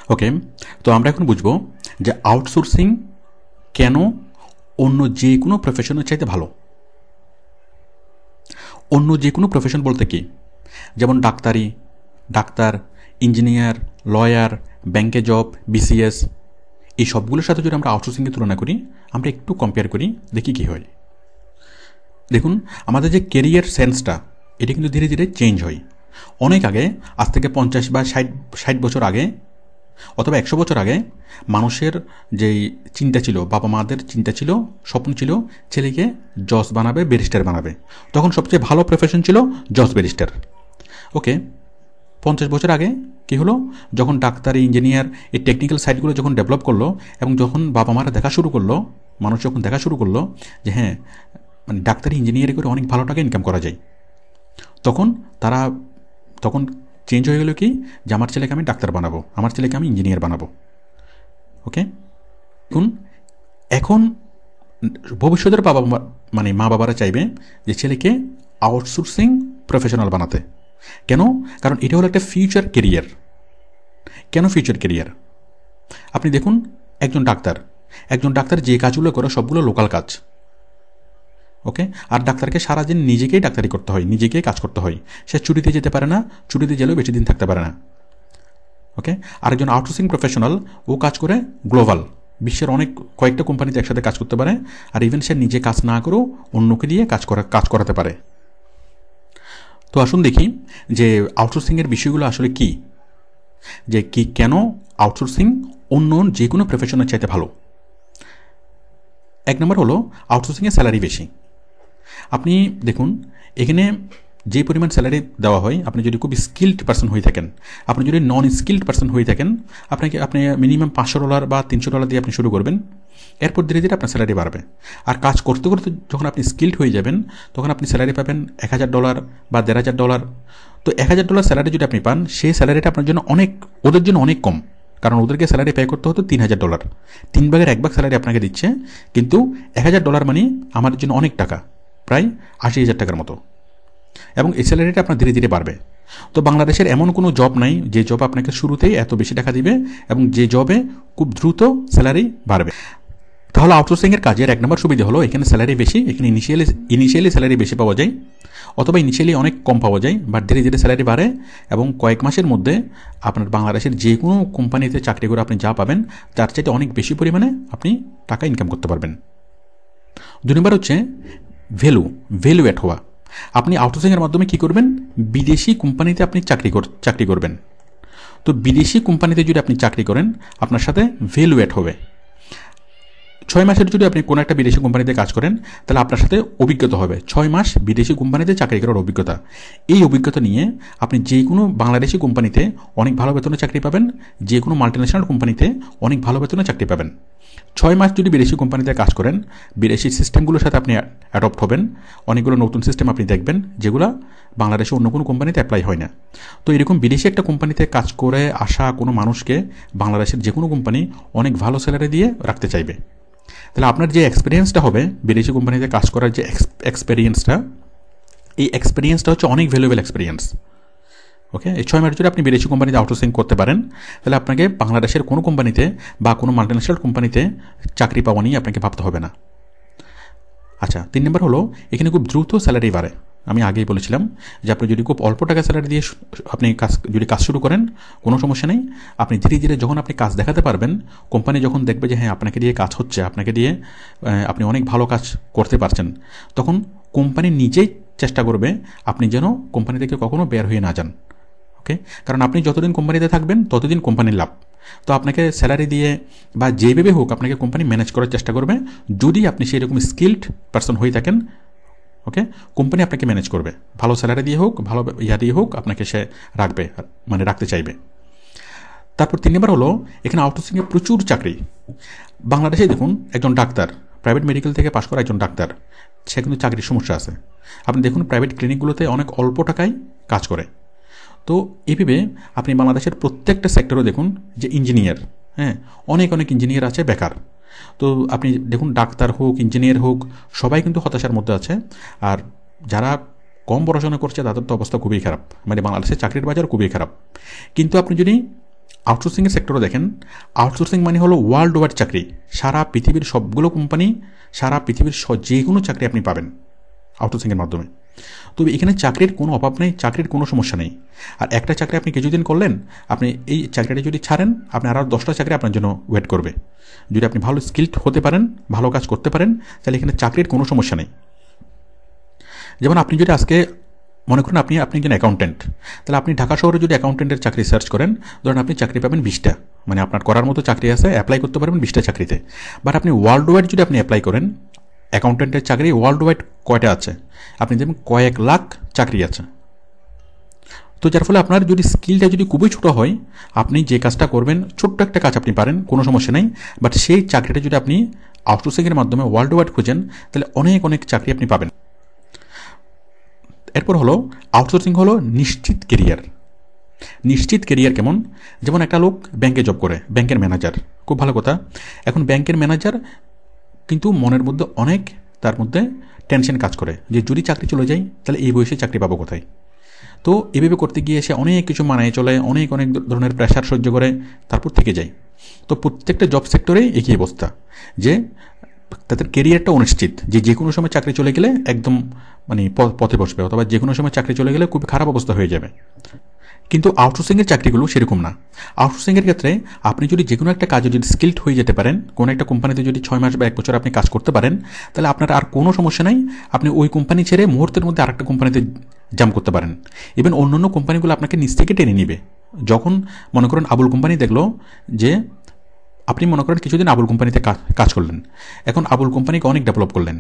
ওকে, তো আমরা এখন বুঝবো যে আউটসোর্সিং কেন অন্য যে কোনো প্রফেশনের চাইতে ভালো। অন্য যে কোনো প্রফেশন বলতে কি, যেমন ডাক্তার, ইঞ্জিনিয়ার, লয়ার, ব্যাংকে জব, বিসিএস, এই সবগুলোর সাথে যদি আমরা আউটসোর্সিংকে তুলনা করি, আমরা একটু কম্পেয়ার করি, দেখি কী হয়। দেখুন, আমাদের যে কেরিয়ার সেন্সটা, এটা কিন্তু ধীরে ধীরে চেঞ্জ হয়। অনেক আগে, আজ থেকে 50 বা 60 বছর আগে অথবা 100 বছর আগে মানুষের যেই চিন্তা ছিল, বাবা মাদের চিন্তা ছিল, স্বপ্ন ছিল ছেলেকে জজ বানাবে, ব্যারিস্টার বানাবে। তখন সবচেয়ে ভালো প্রফেশন ছিল জজ ব্যারিস্টার। ওকে, 50 বছর আগে কী হলো, যখন ডাক্তার, ইঞ্জিনিয়ার, এই টেকনিক্যাল সাইডগুলো যখন ডেভেলপ করলো এবং যখন বাবা মারা দেখা শুরু করলো, মানুষ যখন দেখা শুরু করলো যে হ্যাঁ, মানে ডাক্তারি ইঞ্জিনিয়ারিং করে অনেক ভালো টাকা ইনকাম করা যায়, তখন চেঞ্জ হয়ে গেল কি, যে আমার ছেলেকে আমি ডাক্তার বানাবো, আমার ছেলেকে আমি ইঞ্জিনিয়ার বানাবো। ওকে, এখন ভবিষ্যতের মা বাবারা চাইবে যে ছেলেকে আউটসোর্সিং প্রফেশনাল বানাতে। কেন? কারণ এটা হলো একটা ফিউচার কেরিয়ার। কেন ফিউচার কেরিয়ার? আপনি দেখুন, একজন ডাক্তার যে কাজগুলো করে সবগুলো লোকাল কাজ। ওকে, আর ডাক্তারকে সারাদিন নিজেকেই ডাক্তারি করতে হয়, নিজেকেই কাজ করতে হয়। সে ছুটিতে যেতে পারে না, ছুটিতে গেলেও বেশি দিন থাকতে পারে না। ওকে, আরেকজন আউটসোর্সিং প্রফেশনাল, ও কাজ করে গ্লোবাল, বিশ্বের কয়েকটা কোম্পানিতে একসাথে কাজ করতে পারে, আর ইভেন সে নিজে কাজ না করেও অন্যকে দিয়ে কাজ করাতে পারে। তো আসুন দেখি যে আউটসোর্সিংয়ের বিষয়গুলো আসলে কি, কেন আউটসোর্সিং অন্য যে কোনো প্রফেশনের চাইতে ভালো। 1 নম্বর হলো আউটসোর্সিংয়ের স্যালারি বেশি। আপনি দেখুন, এখানে যে পরিমাণ স্যালারি দেওয়া হয়, আপনি যদি খুব স্কিল্ড পার্সন হয়ে থাকেন, আপনি যদি নন স্কিল্ড পার্সন হয়ে থাকেন, আপনি মিনিমাম $500 বা $300 দিয়ে আপনি শুরু করবেন। এরপর ধীরে ধীরে আপনার স্যালারি বাড়বে। আর কাজ করতে করতে যখন আপনি স্কিল্ড হয়ে যাবেন, তখন আপনি স্যালারি পাবেন $1000 বা $1500। তো $1000 স্যালারি যদি আপনি পান, সেই স্যালারিটা আপনার জন্য ওদের জন্য অনেক কম। কারণ ওদেরকে স্যালারি পে করতে হতো $3000, 3 ভাগের 1 ভাগ স্যালারি আপনাকে দিচ্ছে। কিন্তু $1000 মানে আমার জন্য অনেক টাকা, প্রায় 80,000 টাকার মতো। এবং এই স্যালারিটা আপনার ধীরে ধীরে বাড়বে। তো বাংলাদেশের এমন কোনো জব নাই যে জব আপনাকে শুরুতেই এত বেশি টাকা দিবে এবং যে জবে খুব দ্রুত স্যালারি বাড়বে। তাহলে আউটসোর্সিংয়ের কাজের 1 নম্বর সুবিধা হলো, এখানে স্যালারি বেশি। এখানে ইনিশিয়ালি স্যালারি বেশি পাওয়া যায়, অথবা ইনিশিয়ালি অনেক কম পাওয়া যায়, বাট ধীরে ধীরে স্যালারি বাড়ে এবং কয়েক মাসের মধ্যে আপনার বাংলাদেশের যে কোনো কোম্পানিতে চাকরি করে আপনি যা পাবেন, তার চাইতে অনেক বেশি পরিমাণে আপনি টাকা ইনকাম করতে পারবেন। 2 নম্বর হচ্ছে ভ্যালু অ্যাড হওয়া। আপনি আউটসোর্সিংয়ের মাধ্যমে কী করবেন, বিদেশি কোম্পানিতে আপনি চাকরি করবেন। তো বিদেশি কোম্পানিতে যদি আপনি চাকরি করেন, আপনার সাথে ভ্যালু অ্যাড হবে। 6 মাসের যদি আপনি কোনো একটা বিদেশি কোম্পানিতে কাজ করেন, তাহলে আপনার সাথে অভিজ্ঞতা হবে 6 মাস বিদেশি কোম্পানিতে চাকরি করার অভিজ্ঞতা। এই অভিজ্ঞতা নিয়ে আপনি যে কোনো বাংলাদেশি কোম্পানিতে অনেক ভালো বেতনে চাকরি পাবেন, যে কোনো মাল্টিন্যাশনাল কোম্পানিতে অনেক ভালো বেতনে চাকরি পাবেন। 6 মাস যদি বিদেশি কোম্পানিতে কাজ করেন, বিদেশি সিস্টেমগুলোর সাথে আপনি অ্যাডপ্ট হবেন। অনেকগুলো নতুন সিস্টেম আপনি দেখবেন, যেগুলো বাংলাদেশে অন্য কোনো কোম্পানিতে অ্যাপ্লাই হয় না। তো এরকম বিদেশি একটা কোম্পানিতে কাজ করে আসা কোনো মানুষকে বাংলাদেশের যে কোনো কোম্পানি অনেক ভালো স্যালারি দিয়ে রাখতে চাইবে। তাহলে আপনার যে এক্সপিরিয়েন্সটা হবে বিদেশি কোম্পানিতে কাজ করার, যে এই এক্সপিরিয়েন্সটা হচ্ছে অনেক ভ্যালুয়েবল এক্সপিরিয়েন্স। ওকে, এই 6 মাস যদি আপনি বিদেশি কোম্পানিতে আউটসোর্সিং করতে পারেন, তাহলে আপনাকে বাংলাদেশের কোনো কোম্পানিতে বা কোনো মাল্টিন্যাশনাল কোম্পানিতে চাকরি পাওয়া নিয়ে আপনাকে ভাবতে হবে না। আচ্ছা, 3 নম্বর হলো, এখানে খুব দ্রুত স্যালারি বাড়ে। আমি আগেই বলেছিলাম যে আপনি যদি খুব অল্প টাকা স্যালারি দিয়ে আপনি কাজ শুরু করেন, কোনো সমস্যা নেই। আপনি ধীরে ধীরে যখন আপনি কাজ দেখাতে পারবেন, কোম্পানি যখন দেখবে যে হ্যাঁ আপনাকে দিয়ে কাজ হচ্ছে, আপনাকে দিয়ে আপনি অনেক ভালো কাজ করতে পারছেন, তখন কোম্পানি নিজেই চেষ্টা করবে আপনি যেন কোম্পানি থেকে কখনো বের হয়ে না যান। ওকে, কারণ আপনি যতদিন কোম্পানিতে থাকবেন ততদিন কোম্পানির লাভ। তো আপনাকে স্যালারি দিয়ে বা যেভাবে হোক আপনাকে কোম্পানি ম্যানেজ করার চেষ্টা করবে, যদি আপনি সেই রকম স্কিল্ড পারসন হয়ে থাকেন। ওকে, কোম্পানি আপনাকে ম্যানেজ করবে, ভালো স্যালারি দিয়ে হোক, ভালো দিয়ে হোক, আপনাকে সে রাখতে চাইবে। তারপর 3 নম্বর হলো, এখানে আউটসোর্সিংয়ে প্রচুর চাকরি। বাংলাদেশে দেখুন, একজন ডাক্তার, প্রাইভেট মেডিকেল থেকে পাশ করা একজন ডাক্তার, সে কিন্তু চাকরির সমস্যা আছে। আপনি দেখুন, প্রাইভেট ক্লিনিকগুলোতে অনেক অল্প টাকায় কাজ করে। তো এইভাবে আপনি বাংলাদেশের প্রত্যেকটা সেক্টরে দেখুন যে ইঞ্জিনিয়ার, অনেক ইঞ্জিনিয়ার আছে বেকার। তো আপনি দেখুন, ডাক্তার হোক, ইঞ্জিনিয়ার হোক, সবাই কিন্তু হতাশার মধ্যে আছে। আর যারা কম পড়াশোনা করছে তাদের তো অবস্থা খুবই খারাপ, বাংলাদেশের চাকরির বাজার খুবই খারাপ। কিন্তু আপনি যদি আউটসোর্সিংয়ের সেক্টরে দেখেন, আউটসোর্সিং মানে হলো ওয়ার্ল্ড ওয়াইড চাকরি। সারা পৃথিবীর সবগুলো কোম্পানি, সারা পৃথিবীর যে কোনো চাকরি আপনি পাবেন আউটসোর্সিংয়ের মাধ্যমে। তবে এখানে চাকরির কোনো অভাব নেই, চাকরির কোনো সমস্যা নেই। আর একটা চাকরি আপনি কিছুদিন করলেন, আপনি এই চাকরিটা যদি ছাড়েন, আপনি আরও 10টা চাকরি আপনার জন্য ওয়েট করবে। যদি আপনি ভালো স্কিলড হতে পারেন, ভালো কাজ করতে পারেন, তাহলে এখানে চাকরির কোনো সমস্যা নেই। যেমন আপনি যদি আজকে মনে করেন আপনি একজন অ্যাকাউন্টেন্ট, তাহলে আপনি ঢাকা শহরে যদি অ্যাকাউন্টেন্টের চাকরি সার্চ করেন, ধরেন আপনি চাকরি পাবেন 20টা, মানে আপনার করার মতো চাকরি আছে, অ্যাপ্লাই করতে পারবেন 20টা চাকরিতে। বাট আপনি ওয়ার্ল্ড ওয়াইড যদি আপনি অ্যাপ্লাই করেন, অ্যাকাউন্টেন্টের চাকরি ওয়ার্ল্ড ওয়াইড কয়টা আছে, আপনি দেখবেন কয়েক লাখ চাকরি আছে। তো যার ফলে আপনার যদি স্কিলটা যদি খুবই ছোটো হয়, আপনি যে কাজটা করবেন, ছোট্ট একটা কাজ আপনি পারেন, কোনো সমস্যা নেই। বাট সেই চাকরিটা যদি আপনি আউটসোর্সিংয়ের মাধ্যমে ওয়ার্ল্ড ওয়াইড খুঁজেন, তাহলে অনেক অনেক চাকরি আপনি পাবেন। এরপর হলো আউটসোর্সিং হলো নিশ্চিত কেরিয়ার। নিশ্চিত কেরিয়ার কেমন? যেমন একটা লোক ব্যাংকে জব করে, ব্যাংকের ম্যানেজার, খুব ভালো কথা। এখন ব্যাংকের ম্যানেজার কিন্তু মনের মধ্যে অনেক তার মধ্যে টেনশন কাজ করে যে যদি চাকরি চলে যায় তাহলে এই বয়সে চাকরি পাবো কোথায়। তো এভাবে করতে গিয়ে সে অনেক কিছু মানায় চলে, অনেক অনেক ধরনের প্রেশার সহ্য করে, তারপর থেকে যায়। তো প্রত্যেকটা জব সেক্টরেই একই অবস্থা, যে তাদের কেরিয়ারটা অনিশ্চিত, যে কোনো সময় চাকরি চলে গেলে একদম মানে পথে বসবে, অথবা যে কোনো সময় চাকরি চলে গেলে খুব খারাপ অবস্থা হয়ে যাবে। কিন্তু আউটসোর্সিংয়ের চাকরিগুলো সেরকম না। আউটসোর্সিংয়ের ক্ষেত্রে আপনি যদি যে কোনো একটা কাজে যদি স্কিলড হয়ে যেতে পারেন, কোনো একটা কোম্পানিতে যদি 6 মাস বা 1 বছর আপনি কাজ করতে পারেন, তাহলে আপনার আর কোনো সমস্যা নাই, আপনি ওই কোম্পানি ছেড়ে মুহূর্তের মধ্যে আরেকটা কোম্পানিতে জাম্প করতে পারেন। ইভেন অন্যান্য কোম্পানিগুলো আপনাকে নিচ থেকে টেনে নিবে। যখন মনে করেন আবুল কোম্পানি দেখলো যে আপনি মনে করেন কিছুদিন আবুল কোম্পানিতে কাজ করলেন, এখন আবুল কোম্পানিকে অনেক ডেভেলপ করলেন,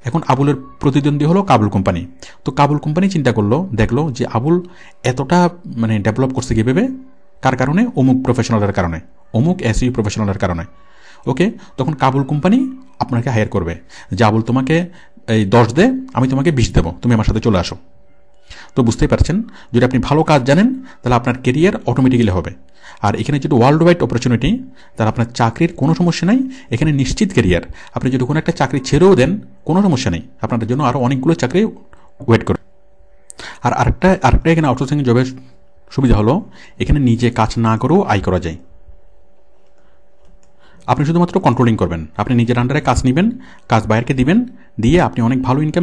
এখন আবুলের প্রতিদ্বন্দ্বী হলো কাবুল কোম্পানি। তো কাবুল কোম্পানি চিন্তা করলো, দেখলো যে আবুল এতটা মানে ডেভেলপ করছে কীভাবে, কার কারণে? অমুক প্রফেশনালের কারণে, অমুক এসইউ প্রফেশনালের কারণে। ওকে, তখন কাবুল কোম্পানি আপনাকে হায়ার করবে যে আবুল তোমাকে এই 10 দে, আমি তোমাকে 20 দেবো, তুমি আমার সাথে চলে আসো। তো বুঝতেই পারছেন, যদি আপনি ভালো কাজ জানেন তাহলে আপনার কেরিয়ার অটোমেটিক্যালি হবে। আর এখানে যদি ওয়ার্ল্ড ওয়াইড অপরচুনিটি, তাহলে আপনার চাকরির কোনো সমস্যা নেই, এখানে নিশ্চিত কেরিয়ার। আপনি যদি কোনো একটা চাকরি ছেড়েও দেন, কোনো সমস্যা নেই, আপনাদের জন্য আরও অনেকগুলো চাকরি ওয়েট করে। আর আরেকটা এখানে আউটসোর্সিং জবের সুবিধা হলো, এখানে নিজে কাজ না করেও আয় করা যায়। আপনি শুধুমাত্র কন্ট্রোলিং করবেন, আপনি নিজের আন্ডারে কাজ নেবেন, কাজ বাইরকে দিবেন, দিয়ে আপনি অনেক ভালো ইনকাম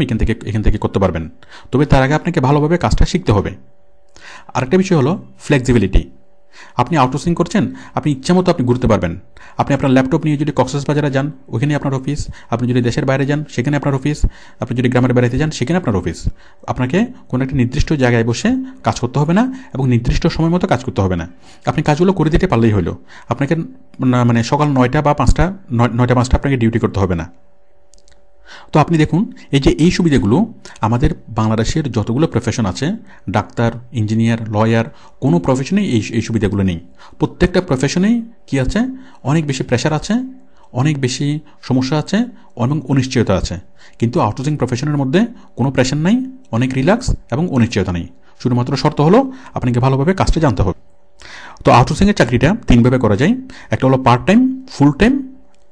এখান থেকে করতে পারবেন। তবে তার আগে আপনাকে ভালোভাবে কাজটা শিখতে হবে। আরেকটা বিষয় হলো ফ্লেক্সিবিলিটি। আপনি আউটসোর্সিং করছেন, আপনি ইচ্ছামতো আপনি ঘুরতে পারবেন। আপনি আপনার ল্যাপটপ নিয়ে যদি কক্সবাজারে যান, ওখানে আপনার অফিস। আপনি যদি দেশের বাইরে যান, সেখানে আপনার অফিস। আপনি যদি গ্রামের বাড়িতে যান, সেখানে আপনার অফিস। আপনাকে কোনো একটা নির্দিষ্ট জায়গায় বসে কাজ করতে হবে না, এবং নির্দিষ্ট সময় মতো কাজ করতে হবে না। আপনি কাজগুলো করে দিতে পারলেই হলো। আপনাকে মানে সকাল 9টা বা 5টা আপনাকে ডিউটি করতে হবে না। তো আপনি দেখুন, এই সুবিধাগুলো আমাদের বাংলাদেশের যতগুলো প্রফেশন আছে, ডাক্তার, ইঞ্জিনিয়ার, লয়ার, কোনো প্রফেশনেই এই সুবিধাগুলো নেই। প্রত্যেকটা প্রফেশনেই কি আছে? অনেক বেশি প্রেশার আছে, অনেক বেশি সমস্যা আছে, এবং অনিশ্চয়তা আছে। কিন্তু আউটসোর্সিং প্রফেশনের মধ্যে কোনো প্রেশার নাই, অনেক রিল্যাক্স এবং অনিশ্চয়তা নেই। শুধুমাত্র শর্ত হলো আপনাকে ভালোভাবে কাজটা জানতে হবে। তো আউটসোর্সিংয়ের চাকরিটা 3ভাবে করা যায়। একটা হলো পার্ট টাইম, ফুল টাইম,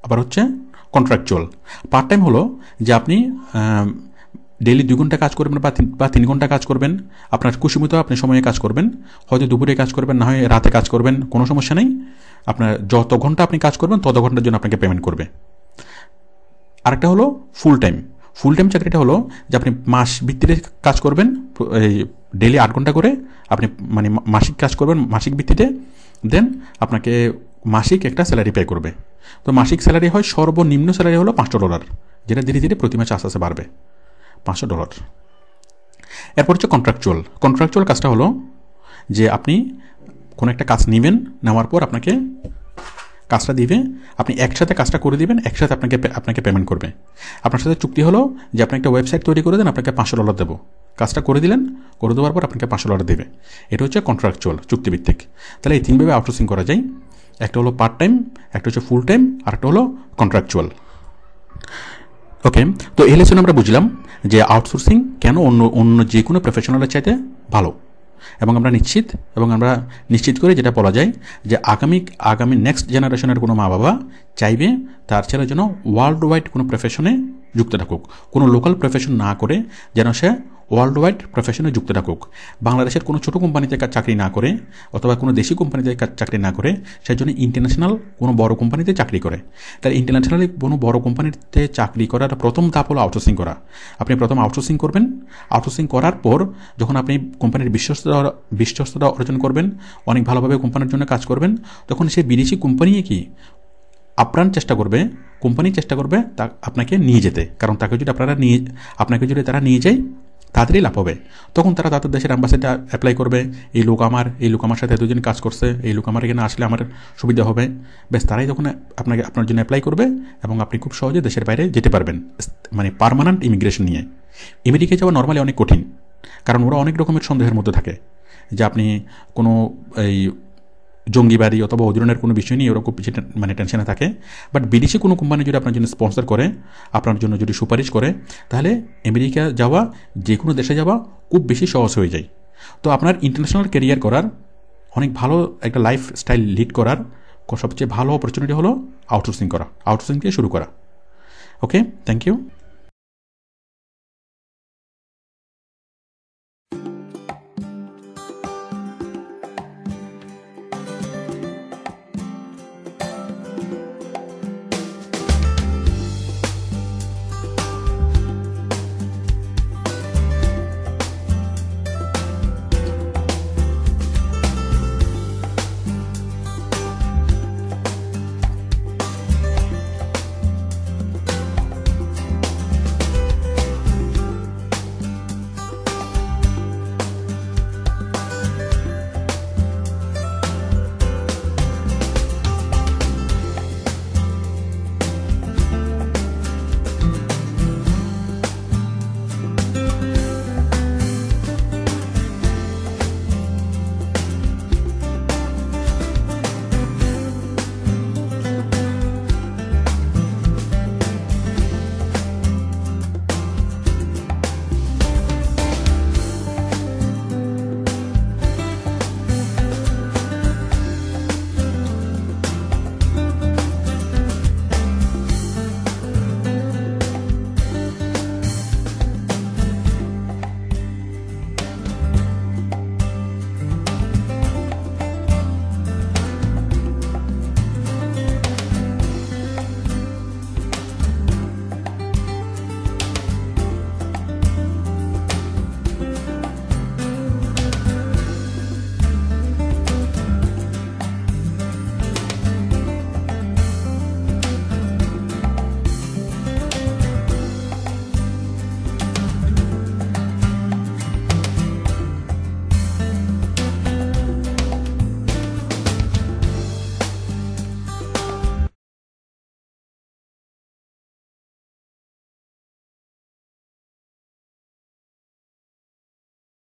আবার হচ্ছে কন্ট্রাকচুয়াল। পার্ট টাইম হলো যে আপনি ডেইলি 2 ঘন্টা কাজ করবেন বা 3 ঘন্টা কাজ করবেন, আপনার খুশিমতো আপনি সময়ে কাজ করবেন, হয়তো দুপুরে কাজ করবেন, না হয় রাতে কাজ করবেন, কোনো সমস্যা নেই। আপনার যত ঘন্টা আপনি কাজ করবেন তত ঘন্টার জন্য আপনাকে পেমেন্ট করবে। আরেকটা হলো ফুল টাইম। ফুল টাইম চাকরিটা হলো যে আপনি মাস ভিত্তিতে কাজ করবেন, এই ডেইলি 8 ঘন্টা করে আপনি মানে মাসিক কাজ করবেন, মাসিক ভিত্তিতে, দেন আপনাকে মাসিক একটা স্যালারি পে করবে। তো মাসিক স্যালারি হয়, সর্বনিম্ন স্যালারি হলো $500, যেটা ধীরে ধীরে প্রতি মাসে আস্তে আস্তে বাড়বে, $500। এরপর হচ্ছে কন্ট্রাকচুয়াল। কন্ট্রাকচুয়াল কাজটা হলো যে আপনি কোনো একটা কাজ নেবেন, নেওয়ার পর আপনাকে কাজটা দিবে, আপনি একসাথে কাজটা করে দিবেন, একসাথে আপনাকে পেমেন্ট করবে। আপনার সাথে চুক্তি হলো যে আপনি একটা ওয়েবসাইট তৈরি করে দেন, আপনাকে $500 দেবো। কাজটা করে দিলেন, করে দেওয়ার পর আপনাকে $500 দেবে। এটা হচ্ছে কন্ট্রাকচুয়াল, চুক্তিভিত্তিক। তাহলে এই 3ভাবে আউটসোর্সিং করা যায়। একটা হলো পার্ট টাইম, একটা হচ্ছে ফুল টাইম, আর একটা হলো কন্ট্রাকচুয়াল। ওকে, তো এই লেসনে আমরা বুঝলাম যে আউটসোর্সিং কেন অন্য যে কোনো প্রফেশনালের চাইতে ভালো, এবং আমরা নিশ্চিত করে যেটা বলা যায় যে আগামী নেক্সট জেনারেশনের কোনো মা বাবা চাইবে তার ছেলের জন্য ওয়ার্ল্ড ওয়াইড কোনো প্রফেশনে যুক্ত থাকুক, কোনো লোকাল প্রফেশন না করে যেন সে ওয়ার্ল্ড ওয়াইড প্রফেশনে যুক্ত থাকুক। বাংলাদেশের কোনো ছোটো কোম্পানিতে চাকরি না করে অথবা কোনো দেশি কোম্পানিতে চাকরি না করে সেই জন্য ইন্টারন্যাশনাল কোনো বড় কোম্পানিতে চাকরি করে। তাহলে ইন্টারন্যাশনালি কোনো বড় কোম্পানিতে চাকরি করার প্রথম ধাপ হলো আউটসোর্সিং করা। আপনি প্রথম আউটসোর্সিং করবেন। আউটসোর্সিং করার পর যখন আপনি কোম্পানির বিশ্বস্ততা অর্জন করবেন, অনেক ভালোভাবে কোম্পানির জন্য কাজ করবেন, তখন সেই বিদেশি কোম্পানি কি আপ্রাণ চেষ্টা করবে, কোম্পানি চেষ্টা করবে তা আপনাকে নিয়ে যেতে। কারণ আপনাকে যদি তারা নিয়ে যায় তাদেরই লাভ হবে। তখন তারা তাদের দেশের অ্যাম্বাসিতে অ্যাপ্লাই করবে, এই লোক আমার সাথে এতদিন কাজ করছে, এই লোক আমার এখানে আসলে আমার সুবিধা হবে। বেশ, তারাই তখন আপনার জন্য অ্যাপ্লাই করবে এবং আপনি খুব সহজে দেশের বাইরে যেতে পারবেন, মানে পার্মানেন্ট ইমিগ্রেশন নিয়ে। আমেরিকায় যাওয়া নর্মালি অনেক কঠিন, কারণ ওরা অনেক রকমের সন্দেহের মধ্যে থাকে যে আপনি কোনো এই জঙ্গিবাদী অথবা ওই ধরনের কোনো বিষয় নিয়ে ওরকম মানে টেনশনে থাকে। বাট বিদেশি কোনো কোম্পানি যদি আপনার জন্য স্পন্সর করে, আপনার জন্য যদি সুপারিশ করে, তাহলে আমেরিকা যাওয়া, যে কোনো দেশে যাওয়া খুব বেশি সহজ হয়ে যায়। তো আপনার ইন্টারন্যাশনাল ক্যারিয়ার করার, অনেক ভালো একটা লাইফ স্টাইল লিড করার সবচেয়ে ভালো অপরচুনিটি হলো আউটসোর্সিং করা, আউটসোর্সিং দিয়ে শুরু করা। ওকে, থ্যাংক ইউ।